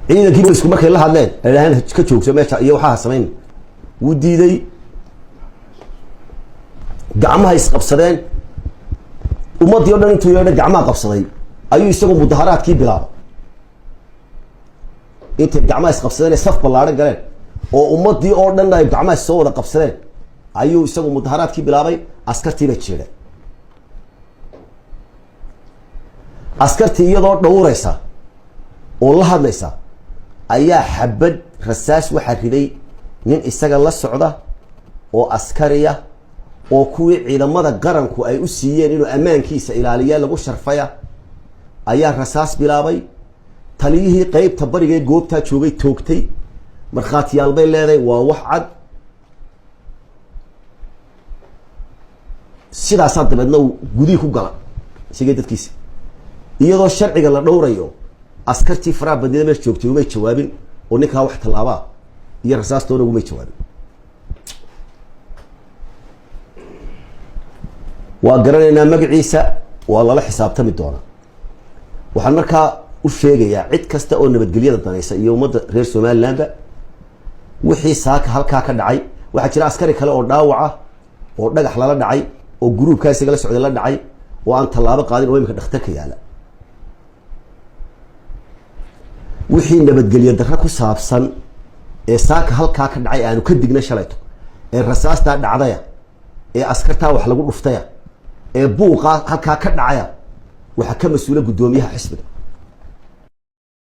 ciidankii booliisku markay la hadleen ilaahan ka joogso meesha iyo waxa sameyn wuu diiday gacmaha isqabsadeen ummadii oo dhan intuu yeedhay gacmaha qabsaday ayuu isagu mudaharaadkii bilaabay intay gacmaha isqabsadeen saf ballaaran galeen oo ummadii oo dhan ay gacmaha soo wada qabsadeen ayuu isagu mudaharaadkii bilaabay askartii bay jeedeen askartii iyadoo dhowraysa oo la hadlaysa ayaa xabad rasaas waxa riday nin isaga la socda oo askariya oo kuwii ciidamada qaranku ay u siiyeen inuu ammaankiisa ilaaliya lagu sharfaya ayaa rasaas bilaabay taliyihii qaybta bariga ee goobta joogay toogtay markhaatiyaal bay leedahay waa wax cad sidaas dabadna gudii ku gala sigay dadkiisa iyadoo sharciga la dhowrayo askartii faraha badnida meesha joogtay umay jawaabin oo ninkaa wax tallaabaa iyo rasaastoona umay jawaabin waa garanaynaa magaciisa waa lala xisaabtami doonaa waxaan markaa u sheegayaa cid kasta oo nabadgelyada danaysa iyo ummadda reer somalilandba wixii saaka halkaa ka dhacay waxaa jira askari kale oo dhaawaca oo dhagax lala dhacay oo gruubkaa isaga la socday la dhacay oo aan tallaabo qaadin oo imika dhakhtarka yaala wixii nabadgelyo darro ku saabsan ee saaka halkaa ka dhacay aanu ka digna shalayto ee rasaastaa dhacdaya ee askartaa wax lagu dhuftaya ee buuqaa halkaa ka dhacaya waxaa ka mas-uula guddoomiyaha xisbiga